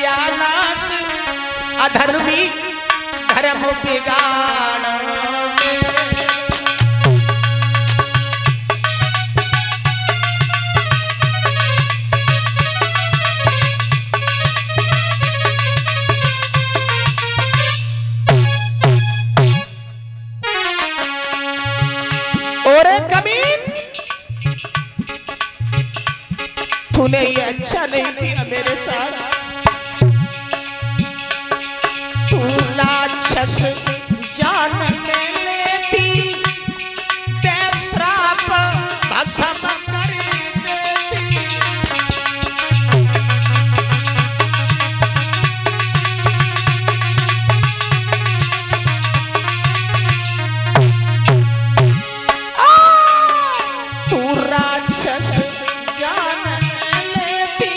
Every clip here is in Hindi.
सत्यानाश अधर्मी धर्म बिगाड़। ओरे कमीन, तूने ये अच्छा नहीं किया मेरे साथ। तू राक्षस जान ले लेती, बेश्राप भस्म कर देती। तू राक्षस जान लेती,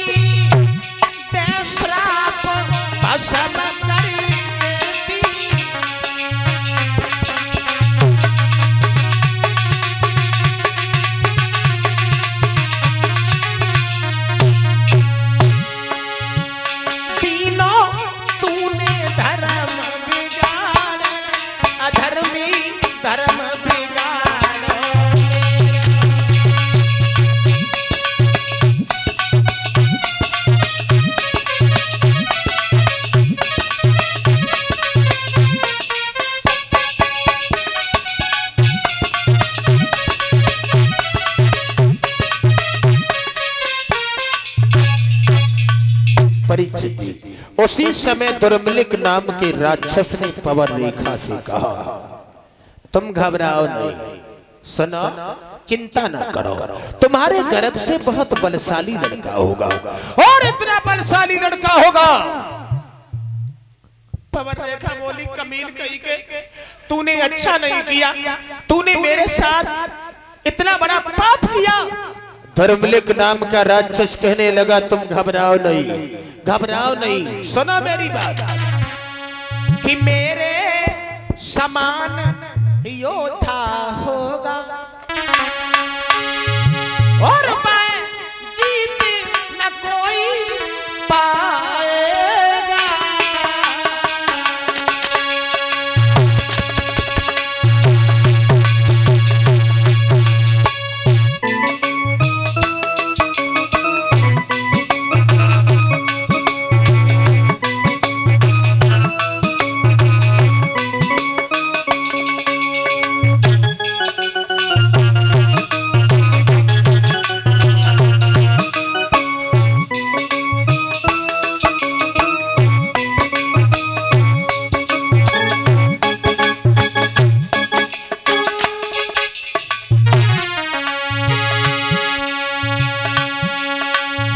बेश्राप भस्म कर देती। तीनों तूने धर्म बिगाड़, अधर्मी धर्म बिगाड़। परीक्षित जी, उसी समय दुर्मलिक नाम के राक्षस ने पवन रेखा से कहा, तुम घबराओ नहीं, सुनो, चिंता ना करो, तुम्हारे गर्भ से बहुत बलशाली लड़का होगा। और इतना बलशाली लड़का होगा। पवन रेखा बोली, कमीन कही के तूने अच्छा नहीं किया, तूने मेरे साथ इतना बड़ा पाप किया। दुर्मलिक नाम का राक्षस कहने लगा, तुम घबराओ नहीं, घबराओ नहीं, सुनो मेरी बात कि मेरे समान योद्धा होगा और मैं जीत न कोई पाएगा।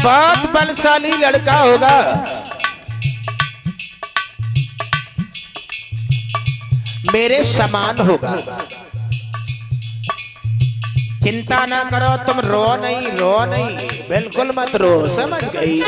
बहुत बलशाली लड़का होगा। मेरे समान होगा। चिंता ना करो, तुम रो नहीं, रो नहीं, बिल्कुल मत रो, समझ गई।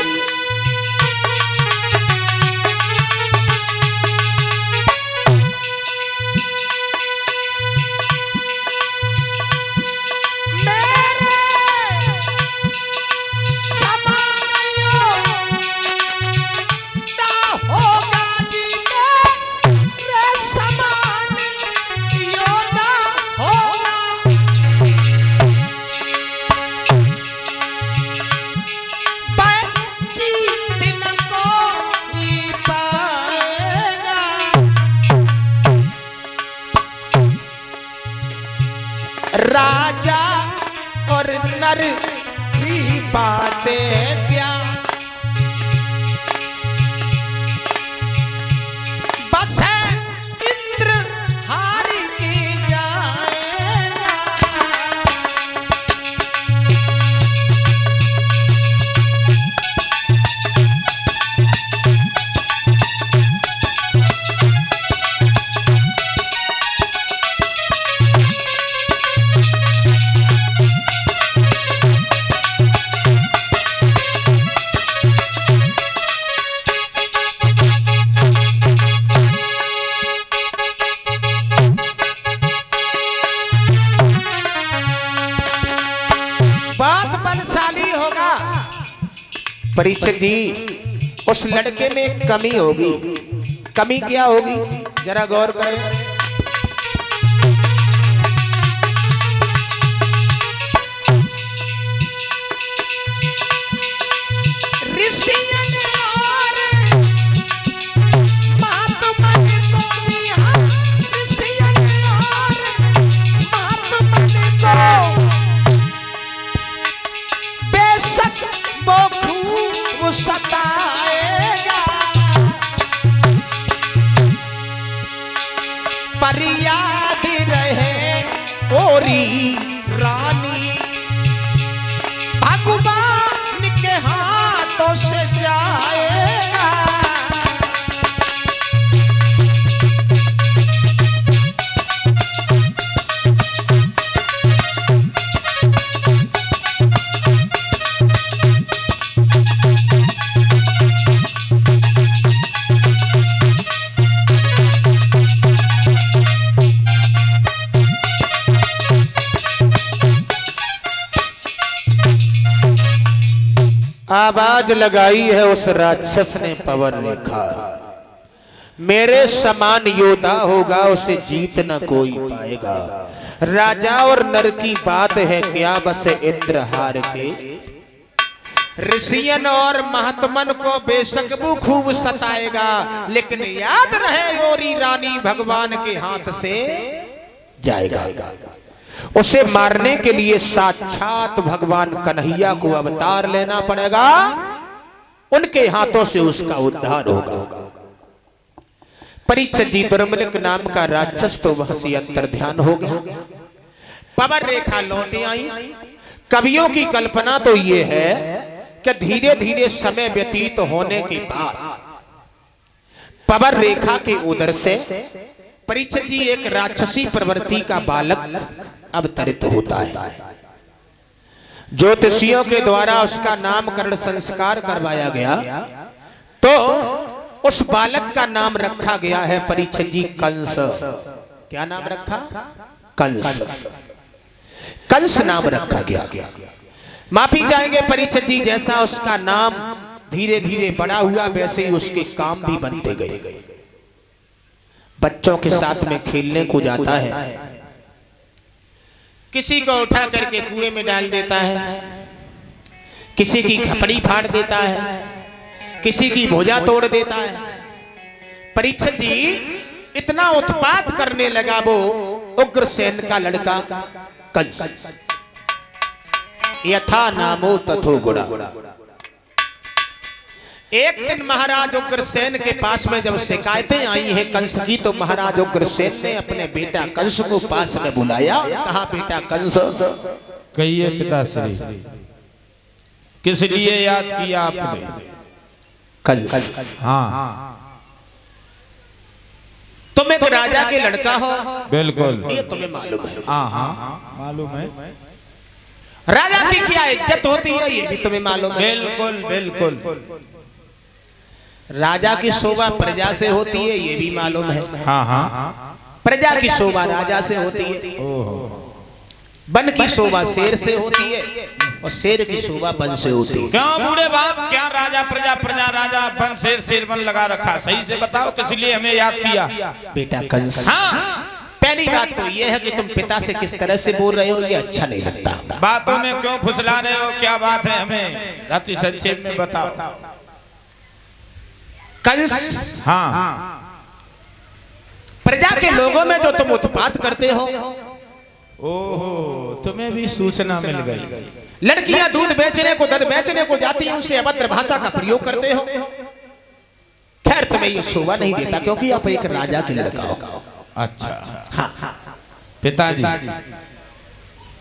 राजा और नर की बातें क्या, बस है इंद्र हारी की जाएगा। परीक्षित जी, उस लड़के में एक कमी होगी। कमी क्या होगी जरा गौर करें। सताएगा पर याद रहे ओरी रानी भगवान के हाथों से जाएगा। आवाज लगाई है उस राक्षस ने पवन रेखा। मेरे समान योद्धा होगा उसे जीत न कोई पाएगा। राजा और नर की बात है क्या बस इंद्र हार के। ऋषियन और महात्मन को बेशक वो खूब सताएगा, लेकिन याद रहे ओरी रानी भगवान के हाथ से जाएगा। उसे मारने के लिए साक्षात भगवान कन्हैया को अवतार लेना पड़ेगा। उनके हाथों से उसका उद्धार होगा। परीक्षित जी दुर्मलिक नाम का राक्षस तो वह से अंतर्ध्यान हो गया। पवन रेखा लौटे आई। कवियों की कल्पना तो ये है कि धीरे धीरे समय व्यतीत होने के बाद पवन रेखा के उदर से परीक्षित जी एक राक्षसी प्रवृत्ति का बालक अवतरित होता है। ज्योतिषियों के द्वारा उसका नामकरण संस्कार करवाया गया तो उस बालक का नाम रखा गया है परीक्षित जी कंस। क्या नाम रखा? कंस। कंस नाम रखा गया। माफी चाहेंगे परीक्षित जी, जैसा उसका नाम धीरे धीरे बड़ा हुआ वैसे ही उसके काम भी बनते गए। बच्चों के साथ में खेलने को जाता है, किसी को उठा करके कुएं में डाल देता है, किसी की खपड़ी फाड़ देता है, किसी की भुजा तोड़ देता है। परीक्षित जी इतना उत्पात करने लगा वो उग्रसेन का लड़का कंस। यथा नामो तथो गुणा। एक दिन महाराज उग्रसेन के पास में जब शिकायतें आई हैं कंस की, तो महाराज उग्रसेन ने अपने बेटा कंस को पास में बुलाया और कहा, बेटा कंस, कहिए पिताश्री, किस लिए याद किया आपने? कंस, हाँ, तुम एक राजा के लड़का हो, बिल्कुल, ये तुम्हें मालूम है। हाँ हाँ मालूम है। राजा की क्या इज्जत होती है ये भी तुम्हें मालूम है। बिल्कुल बिल्कुल। राजा की शोभा प्रजा से होती है ये भी मालूम है। हाँ हाँ। प्रजा की शोभा राजा से होती है। वन की शोभा शेर से होती है और शेर की शोभा वन से होती है। क्यों बूढ़े बाप, क्या राजा प्रजा, प्रजा राजा, वन शेर, शेर वन लगा रखा? सही से बताओ किस लिए हमें याद किया? बेटा कंस, हाँ, पहली बात तो यह है कि तुम पिता से किस तरह से बोल रहे हो, ये अच्छा नहीं लगता। बातों में क्यों फुसला रहे हो? क्या बात है, हमें अति संक्षेप में बताओ। कंस, हाँ, प्रजा के लोगों में जो तुम उत्पात करते हो, ओहो, तुम्हें भी सूचना मिल गई। लड़कियां दूध बेचने को, दध बेचने को जाती हैं, उनसे अभद्र भाषा का प्रयोग करते हो। खैर तुम्हें ये शोभा नहीं देता क्योंकि आप एक राजा के लड़का हो। अच्छा, हाँ, पिताजी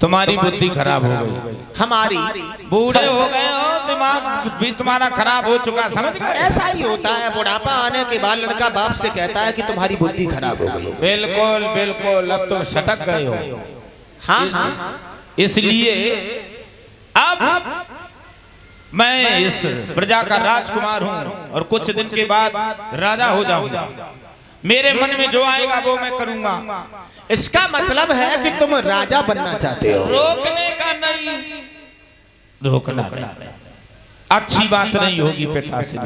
तुम्हारी बुद्धि खराब हो गई। हमारी बूढ़े हो गए हो, दिमाग भी तुम्हारा खराब हो चुका, समझ गए? ऐसा ही होता है, बुढ़ापा आने के बाद लड़का बाप से कहता है कि तुम्हारी बुद्धि खराब हो गई। बिल्कुल बिल्कुल, अब तुम सटक गए हो। हाँ हाँ, इसलिए अब मैं इस प्रजा का राजकुमार हूँ और कुछ दिन के बाद राजा हो जाऊंगा। मेरे मन में जो आएगा वो मैं करूंगा। इसका मतलब है कि तुम राजा बनना चाहते हो। रोकने का नहीं, रोकना नहीं। अच्छी बात नहीं होगी पिता से।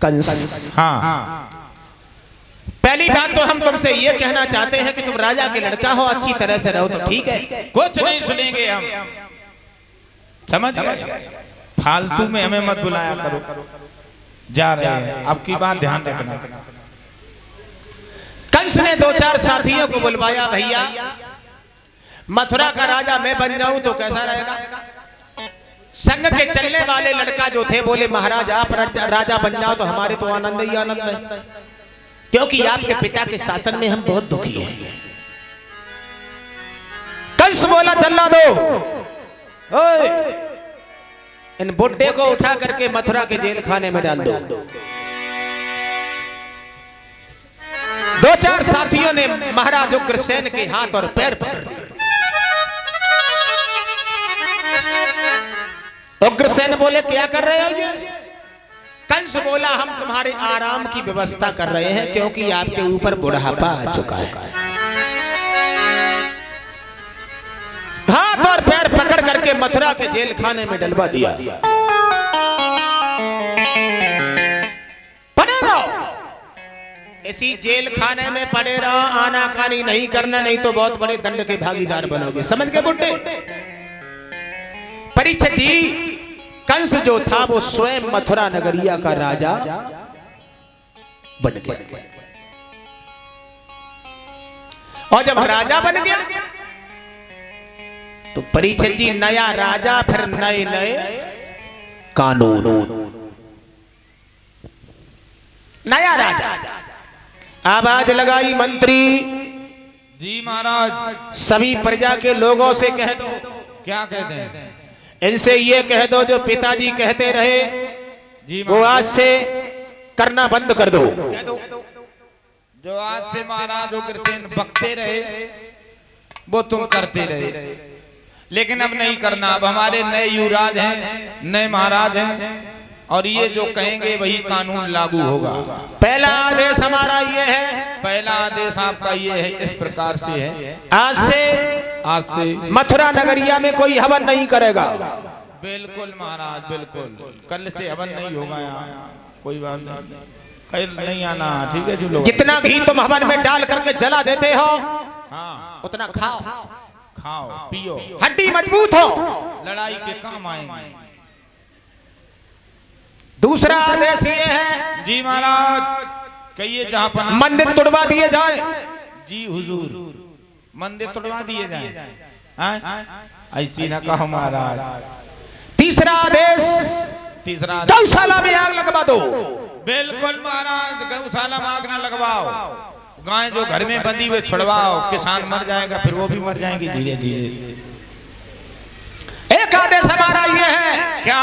कंस, हाँ, पहली बात तो हम तुमसे ये कहना चाहते हैं कि तुम राजा के लड़का हो, अच्छी तरह से रहो तो ठीक है। कुछ नहीं सुनेंगे हम, समझ गए? फालतू में हमें मत बुलाया करो, जा रहे हैं। आपकी बात ध्यान रखना। कंस ने 2-4 साथियों को बुलवाया, भैया मथुरा का राजा मैं बन जाऊं तो कैसा रहेगा? संग के चलने वाले लड़का जो थे बोले महाराज आप राजा बन जाओ तो हमारे तो आनंद ही आनंद है, क्योंकि आपके पिता के शासन में हम बहुत दुखी हैं। कंस बोला चलना दो, ओए इन बुड्ढे को उठा करके मथुरा के जेल खाने में डाल दो। 2-4 साथियों ने महाराज उग्रसेन के हाथ और पैर पकड़ लिए। उग्रसेन बोले क्या कर रहे हो ये? कंस बोला हम तुम्हारे आराम की व्यवस्था कर रहे हैं, क्योंकि आपके ऊपर बुढ़ापा आ चुका है। हाथ और पैर पकड़ करके मथुरा के जेल खाने में डलवा दिया। पड़े रहो, इसी जेल खाने में पड़े रहो, आनाकानी नहीं करना, नहीं तो बहुत बड़े दंड के भागीदार बनोगे। समझ गए बुड्ढे? परीक्षित जी, कंस जो था वो स्वयं मथुरा नगरिया का राजा बन गया, और जब राजा बन गया तो परीक्षित जी नया राजा, फिर नए नए कानून। नया राजा आवाज लगाई, मंत्री जी महाराज, सभी प्रजा के लोगों से कह दो। क्या कहते हैं? इनसे ये कह दो जो पिताजी कहते रहे जी वो आज से करना बंद कर दो। कह दो जो आज से महाराज उग्रसेन बकते रहे वो तुम करते रहे, लेकिन अब नहीं करना। अब हमारे नए युवराज हैं, नए महाराज हैं, और ये जो कहेंगे वही कानून लागू होगा। पहला आदेश हमारा ये है, पहला आदेश आपका ये है, इस प्रकार से है, आज से मथुरा नगरिया में कोई हवन नहीं करेगा। बिल्कुल महाराज, बिल्कुल। कल से हवन नहीं होगा यहाँ, कोई बात नहीं, कल नहीं आना, ठीक है? जो लोग जितना घी तुम हवन में डाल करके जला देते हो, हाँ, उतना खाओ, खाओ पियो, हड्डी मजबूत हो, लड़ाई के काम आएंगे। दूसरा आदेश ये है, जी महाराज कहिए, जहाँ पर मंदिर तोड़वा दिए जाए। जी हुजूर, मंदिर तोड़वा दिए जाए, ऐसी ना कहो महाराज। तीसरा आदेश, तीसरा गौशाला में आग लगवा दो। बिल्कुल महाराज, गौशाला में आग ना लगवाओ, गाय जो घर में बंधी हुई छुड़वाओ, किसान मर जाएगा, फिर वो भी मर जाएंगे धीरे धीरे। एक आदेश हमारा ये है, क्या?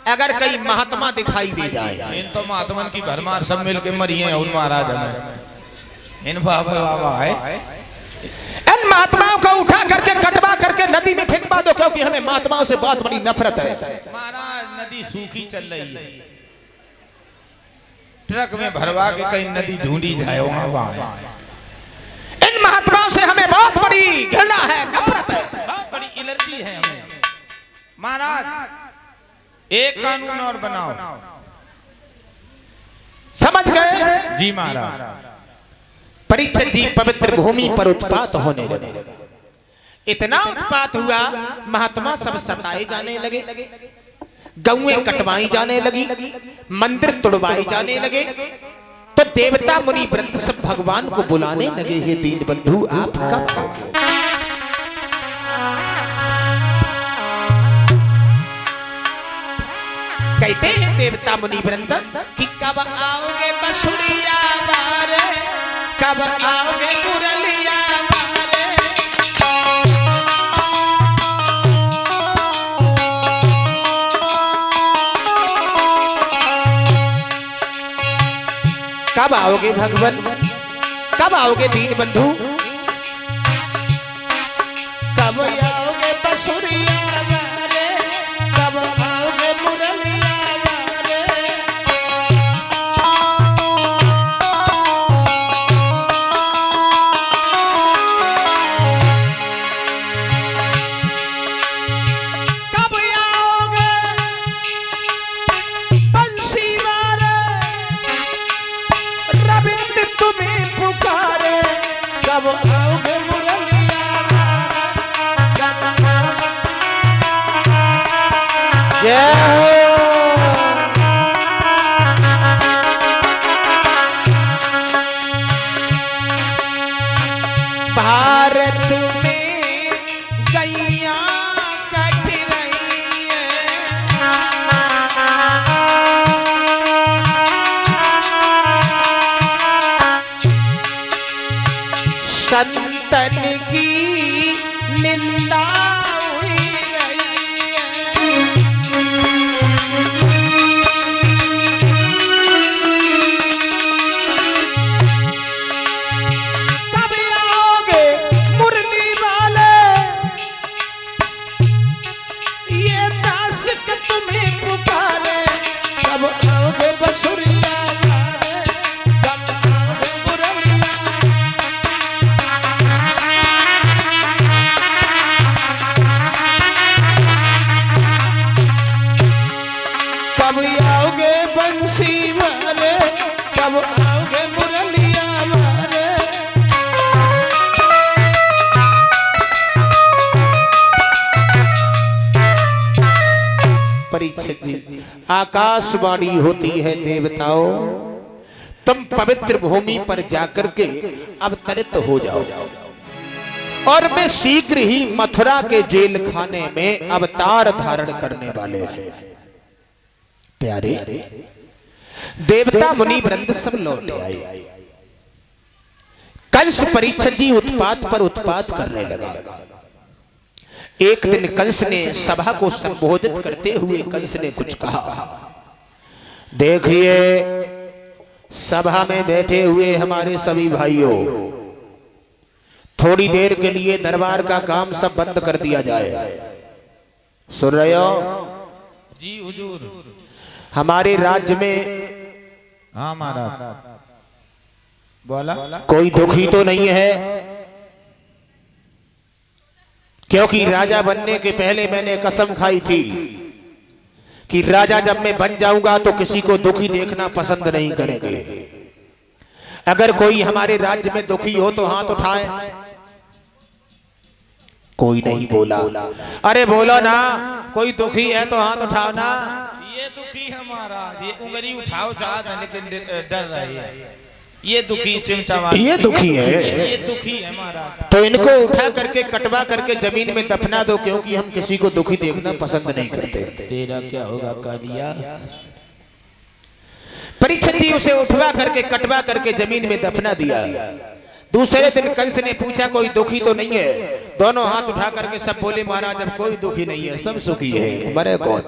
अगर कई महात्मा दिखाई दे जाए, इन तो महात्मन की भरमार सब मिलके मरी हैं उन महाराज में, इन बाबा है, इन महात्माओं को उठा करके कटवा करके नदी में फेंकवा दो, क्योंकि हमें महात्माओं से बहुत बड़ी नफरत है। महाराज नदी सूखी चल रही है, ट्रक में भरवा के कहीं नदी ढूंढी जाए वहां। इन महात्माओं से हमें बहुत बड़ी घृणा है, नफरत है, बहुत बड़ी एलर्जी है हमें। महाराज एक कानून और बनाओ। समझ गए? जी महाराज। परीक्षित जी, पवित्र भूमि पर उत्पात होने लगे। इतना उत्पात हुआ, महात्मा सब सताए जाने लगे, गौएं कटवाई जाने लगी, मंदिर तोड़वाए जाने लगे। तो देवता मुनि वृंद सब भगवान को बुलाने लगे, हे दीन बंधु आप कब आओगे? कहते हैं देवता मुनि वृंद कि कब आओगे बसुरिया बारे, कब आओगे मुरलिया बारे। कब आओगे भगवान, कब आओगे दीन बंधु, कब आओगे बसुरिया बारे, कब आओगे मुरलिया बारे। कब आओगे कब आओगे मुरलिया जय हो। भारत में गैया कट रही है, संतन की निंदा हुई रही है। कब आओगे मुरली वाले, ये दास के तुम्हें पुकारे। कब आओगे बसुरिया वाले, कब आओगे मुरलिया। कब आओगे बंसी वाले, कब आओगे मुरलिया वाले। परीक्षित जी, आकाशवाणी होती है देवताओं, तुम पवित्र भूमि पर जाकर के अवतरित हो जाओ और मैं शीघ्र ही मथुरा के जेल खाने में अवतार धारण करने वाले हैं। प्यारे देवता मुनि वृंद सब लौट आए। कंस परीक्षित जी उत्पात पर उत्पात करने लगा। एक दिन कंस ने सभा को संबोधित करते हुए कंस ने कुछ कहा। देखिए, सभा में बैठे हुए हमारे सभी भाइयों, थोड़ी देर के लिए दरबार का काम सब बंद कर दिया जाए। सुन रहे हो? जी हुजूर। हमारे राज्य में हाँ महाराज बोला। कोई दुखी तो नहीं है, क्योंकि राजा बनने के पहले मैंने कसम खाई थी कि राजा जब मैं बन जाऊंगा तो किसी को दुखी देखना पसंद नहीं करेंगे। अगर कोई हमारे राज्य में दुखी हो तो हाथ उठाए। कोई नहीं बोला। अरे बोलो ना, कोई दुखी है तो हाथ उठाओ ना। ये दुखी है महाराज, ये उंगली उठाओ चाहता लेकिन डर रही है। ये दुखी चिमटा वाला, ये दुखी है, ये दुखी है महाराज। तो इनको उठा करके कटवा करके जमीन में दफना दो, क्योंकि हम किसी को दुखी देखना पसंद नहीं करते। तेरा क्या होगा कालिया। परीक्षित जी उसे उठवा करके कटवा करके जमीन में दफना दिया। दूसरे दिन कंस ने पूछा कोई दुखी तो नहीं है? दोनों हाथ उठा करके सब बोले महाराज अब कोई दुखी नहीं है, सब सुखी है। मरे कौन?